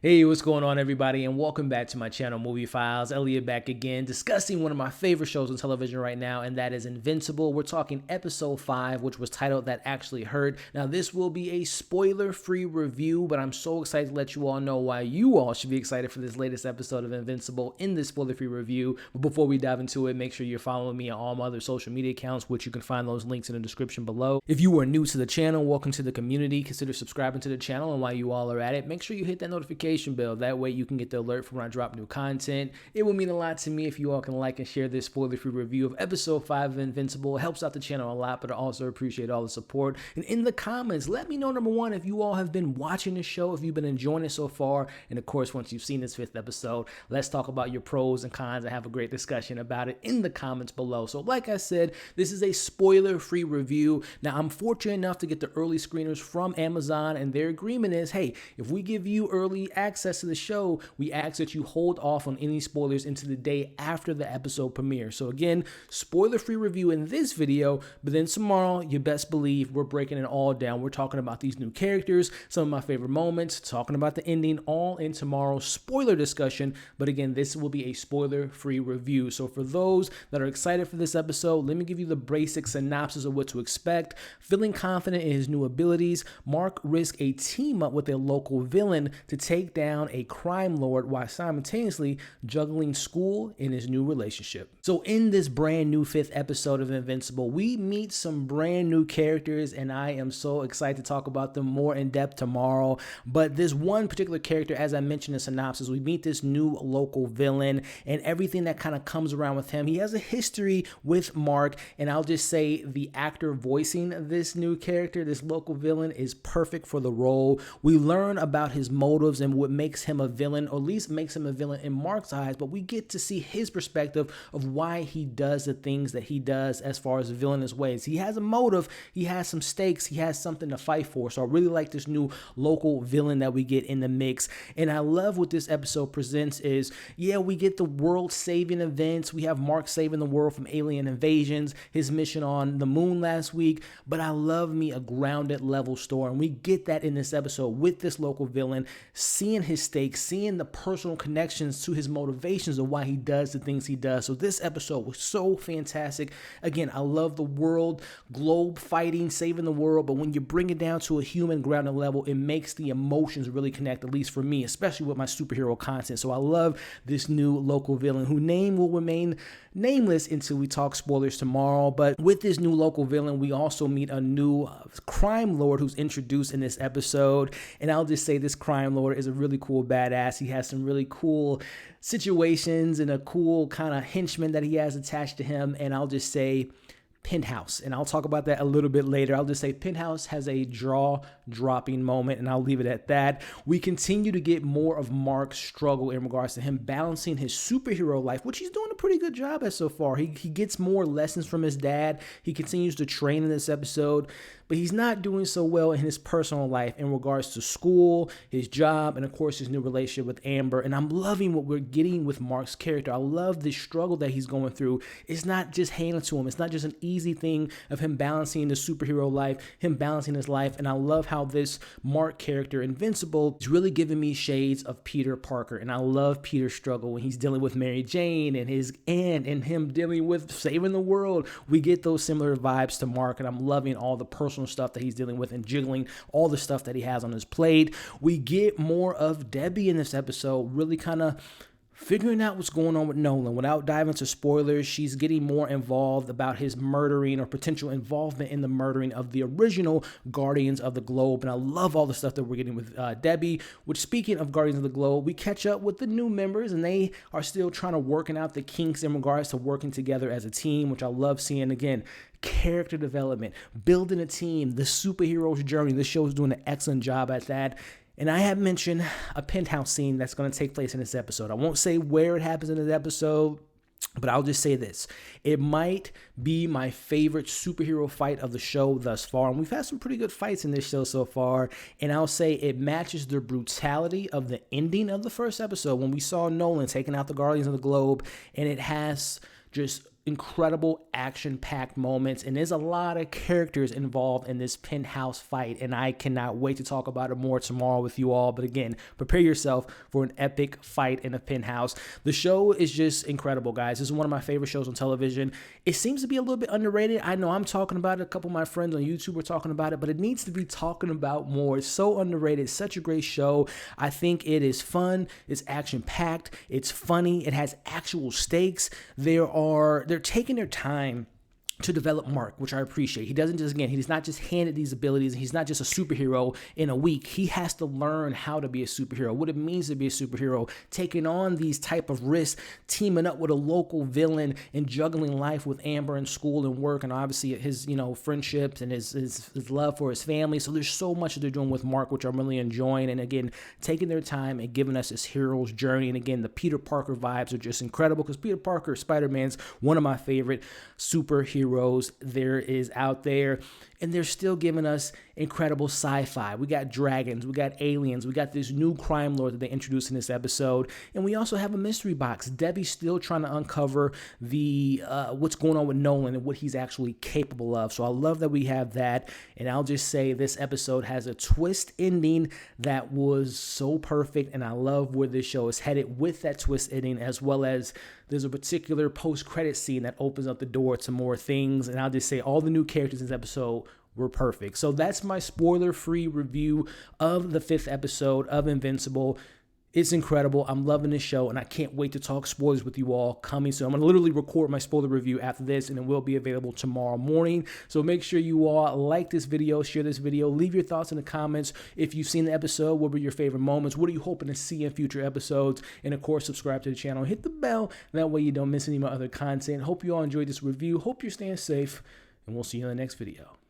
Hey, what's going on, everybody, and welcome back to my channel, Movie Files. Elliot back again, discussing one of my favorite shows on television right now, and that is Invincible. We're talking episode 5, which was titled That Actually Hurt. Now, this will be a spoiler-free review, but I'm so excited to let you all know why you all should be excited for this latest episode of Invincible in this spoiler-free review. But before we dive into it, make sure you're following me on all my other social media accounts, which you can find those links in the description below. If you are new to the channel, welcome to the community. Consider subscribing to the channel, and while you all are at it, make sure you hit that notification bell. That way you can get the alert from when I drop new content. It will mean a lot to me if you all can like and share this spoiler-free review of episode 5 of Invincible. It helps out the channel a lot, but I also appreciate all the support. And in the comments, let me know, number one, if you all have been watching the show, if you've been enjoying it so far. And of course, once you've seen this 5th episode, let's talk about your pros and cons and have a great discussion about it in the comments below. So like I said, this is a spoiler-free review. Now, I'm fortunate enough to get the early screeners from Amazon, and their agreement is, hey, if we give you early access to the show, we ask that you hold off on any spoilers into the day after the episode premiere. So again, spoiler-free review in this video, but then tomorrow, you best believe we're breaking it all down. We're talking about these new characters, some of my favorite moments, talking about the ending, all in tomorrow's spoiler discussion. But again, this will be a spoiler-free review. So for those that are excited for this episode, let me give you the basic synopsis of what to expect. Feeling confident in his new abilities, Mark risks a team up with a local villain to take down a crime lord while simultaneously juggling school in his new relationship. So in this brand new 5th episode of Invincible, we meet some brand new characters, and I am so excited to talk about them more in depth tomorrow. But this one particular character, as I mentioned in synopsis, we meet this new local villain and everything that kind of comes around with him. He has a history with Mark, and I'll just say the actor voicing this new character, this local villain, is perfect for the role. We learn about his motives and what makes him a villain, or at least makes him a villain in Mark's eyes, but we get to see his perspective of why he does the things that he does as far as villainous ways. He has a motive, he has some stakes, he has something to fight for. So I really like this new local villain that we get in the mix. And I love what this episode presents is, yeah, we get the world-saving events. We have Mark saving the world from alien invasions, his mission on the moon last week, but I love me a grounded level story. And we get that in this episode with this local villain, seeing his stakes, seeing the personal connections to his motivations of why he does the things he does. So this episode was so fantastic. Again, I love the world, globe fighting, saving the world, but when you bring it down to a human grounded level, it makes the emotions really connect, at least for me, especially with my superhero content. So I love this new local villain, whose name will remain nameless until we talk spoilers tomorrow. But with this new local villain, we also meet a new crime lord who's introduced in this episode. And I'll just say this crime lord is a really cool badass. He has some really cool situations and a cool kind of henchman that he has attached to him. And I'll just say Penthouse, and I'll talk about that a little bit later. I'll just say Penthouse has a jaw-dropping moment, and I'll leave it at that. We continue to get more of Mark's struggle in regards to him balancing his superhero life, which he's doing a pretty good job at so far. He gets more lessons from his dad. He continues to train in this episode, but he's not doing so well in his personal life in regards to school, his job, and of course his new relationship with Amber. And I'm loving what we're getting with Mark's character. I love the struggle that he's going through. It's not just handed to him. It's not just an easy thing of him balancing the superhero life, him balancing his life. And I love how this Mark character, Invincible, is really giving me shades of Peter Parker. And I love Peter's struggle when he's dealing with Mary Jane and his aunt, and him dealing with saving the world. We get those similar vibes to Mark, and I'm loving all the personal stuff that he's dealing with and juggling, all the stuff that he has on his plate. We get more of Debbie in this episode, really kind of figuring out what's going on with Nolan. Without diving into spoilers, she's getting more involved about his murdering or potential involvement in the murdering of the original Guardians of the Globe. And I love all the stuff that we're getting with Debbie, which, speaking of Guardians of the Globe, we catch up with the new members, and they are still trying to working out the kinks in regards to working together as a team, which I love seeing. Again, character development, building a team, the superhero's journey. This show is doing an excellent job at that. And I have mentioned a penthouse scene that's going to take place in this episode. I won't say where it happens in this episode, but I'll just say this. It might be my favorite superhero fight of the show thus far. And we've had some pretty good fights in this show so far. And I'll say it matches the brutality of the ending of the first episode when we saw Nolan taking out the Guardians of the Globe. And it has just incredible action-packed moments, and there's a lot of characters involved in this Penthouse fight, and I cannot wait to talk about it more tomorrow with you all. But again, prepare yourself for an epic fight in a Penthouse. The show is just incredible, guys. This is one of my favorite shows on television. It seems to be a little bit underrated. I know I'm talking about it. A couple of my friends on YouTube are talking about it, but it needs to be talking about more. It's so underrated. It's such a great show. I think it is fun. It's action-packed. It's funny. It has actual stakes. They're taking their time to develop Mark, which I appreciate. He doesn't just, again, he's not just handed these abilities. He's not just a superhero in a week. He has to learn how to be a superhero, what it means to be a superhero, taking on these type of risks, teaming up with a local villain, and juggling life with Amber in school and work, and obviously his, friendships and his love for his family. So there's so much that they're doing with Mark, which I'm really enjoying. And again, taking their time and giving us this hero's journey. And again, the Peter Parker vibes are just incredible, because Peter Parker, Spider-Man's one of my favorite superheroes there is out there, and they're still giving us incredible sci-fi. We got dragons, we got aliens, we got this new crime lord that they introduced in this episode, and we also have a mystery box. Debbie's still trying to uncover the what's going on with Nolan and what he's actually capable of. So I love that we have that, and I'll just say this episode has a twist ending that was so perfect, and I love where this show is headed with that twist ending, as well as there's a particular post-credit scene that opens up the door to more things. And I'll just say all the new characters in this episode were perfect. So that's my spoiler-free review of the 5th episode of Invincible. It's incredible. I'm loving this show, and I can't wait to talk spoilers with you all coming soon. I'm going to literally record my spoiler review after this, and it will be available tomorrow morning. So make sure you all like this video, share this video, leave your thoughts in the comments. If you've seen the episode, what were your favorite moments? What are you hoping to see in future episodes? And of course, subscribe to the channel, hit the bell. That way you don't miss any of my other content. Hope you all enjoyed this review. Hope you're staying safe, and we'll see you in the next video.